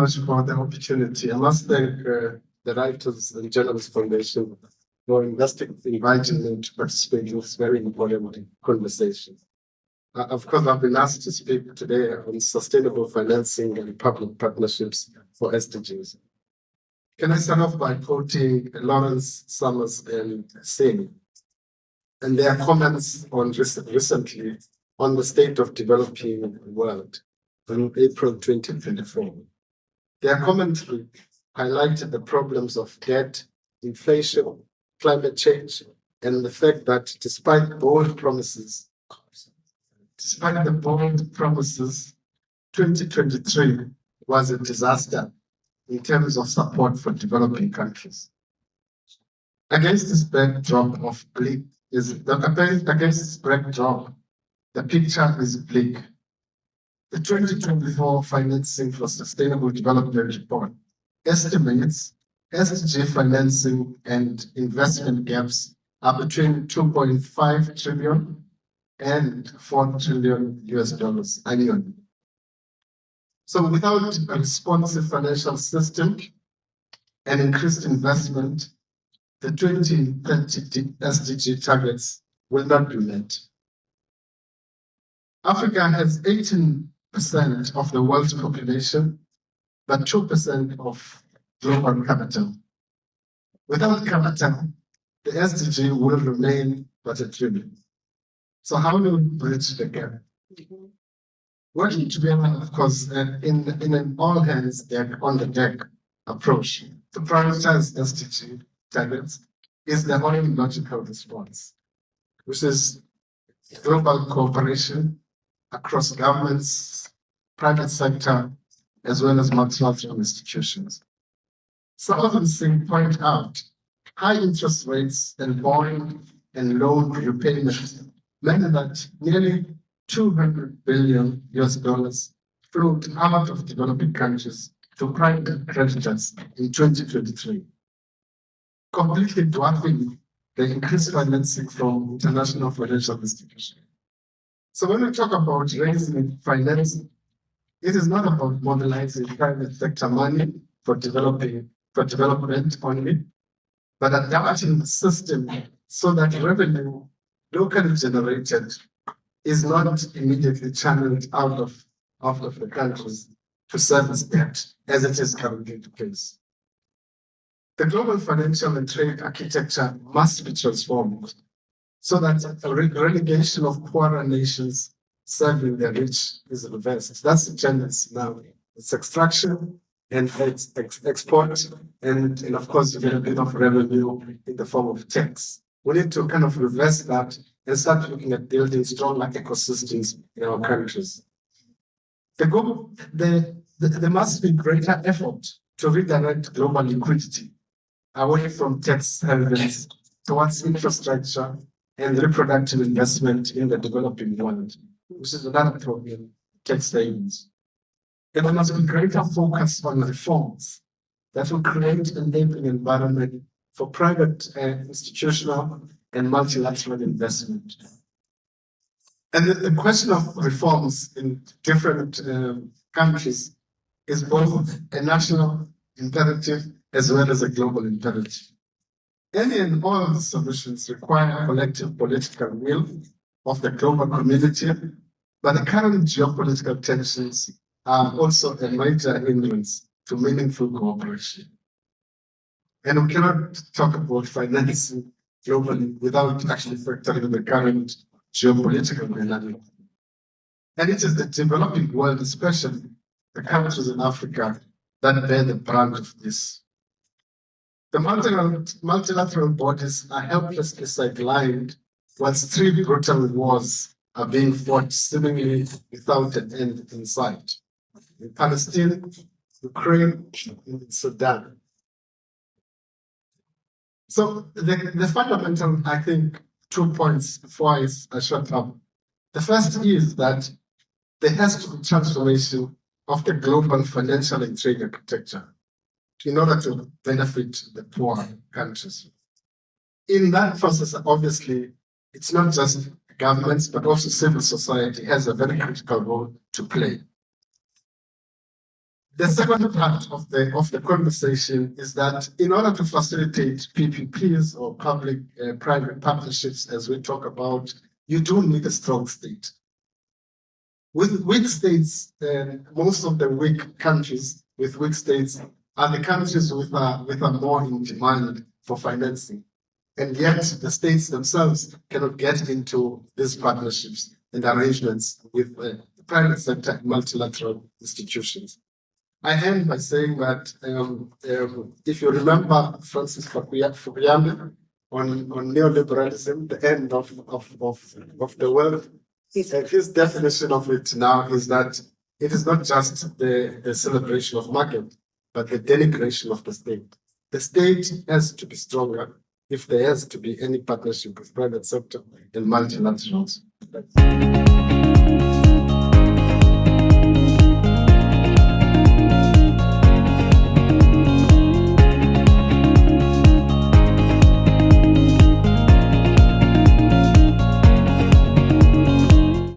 much for the opportunity. I must thank the Writers and Journalists Foundation for inviting me to participate in this very important conversation. Of course, I've been asked to speak today on sustainable financing and public partnerships for SDGs. Can I start off by quoting Lawrence Summers and Singh and their comments on recently on the state of developing world in April 2024. Their commentary highlighted the problems of debt, inflation, climate change, and the fact that despite the bold promises, 2023 was a disaster in terms of support for developing countries. Against this backdrop, the picture is bleak. The 2024 Financing for Sustainable Development Report estimates SDG financing and investment gaps are between 2.5 trillion and $4 trillion annually. So without a responsive financial system and increased investment, the 2030 SDG targets will not be met. Africa has 18% of the world's population, but 2% of global capital. Without capital, the SDG will remain but a trillion. So how do we bridge the gap? Working together, of course, in an all hands on the deck approach to prioritize SDG targets is the only logical response, which is global cooperation across governments, private sector, as well as multilateral institutions. Some of them point out high interest rates and borrowing and loan repayments meant that nearly $200 billion flowed out of developing countries to private creditors in 2023, completely dwarfing the increased financing from international financial institutions. So when we talk about raising financing, it is not about mobilizing private sector money for development only, but adapting the system so that revenue locally generated is not immediately channeled out of the countries to service debt, as it is currently the case. The global financial and trade architecture must be transformed so that a relegation of poorer nations serving the rich is reversed. That's the tendency now. It's extraction and export, and of course, you get a bit of revenue in the form of tax. We need to kind of reverse that and start looking at building stronger ecosystems in our countries. There must be greater effort to redirect global liquidity away from tax havens towards infrastructure and reproductive investment in the developing world, which is another problem, tax havens. And there must be greater focus on reforms that will create an enabling environment for private, institutional, and multilateral investment. And the question of reforms in different countries is both a national imperative as well as a global imperative. Any and all of the solutions require collective political will of the global community, but the current geopolitical tensions are also a major hindrance to meaningful cooperation. And we cannot talk about financing globally without actually factoring the current geopolitical dynamic. And it is the developing world, especially the countries in Africa, that bear the brunt of this. The multilateral bodies are helplessly sidelined whilst 3 brutal wars are being fought seemingly without an end in sight. In Palestine, Ukraine, and Sudan. So the fundamental, I think, 2 points before I shut up. The first is that there has to be transformation of the global financial and trade architecture in order to benefit the poor countries. In that process, obviously, it's not just governments, but also civil society has a very critical role to play. The second part of the conversation is that in order to facilitate PPPs or public-private partnerships, as we talk about, you do need a strong state. With weak states, most of the weak countries with weak states are the countries with a more in demand for financing. And yet the states themselves cannot get into these partnerships and arrangements with the private sector and multilateral institutions. I end by saying that if you remember Francis Fukuyama on neoliberalism, the end of the world, his definition of it now is that it is not just the celebration of market, but the denigration of the state. The state has to be stronger if there has to be any partnership with private sector and multilaterals.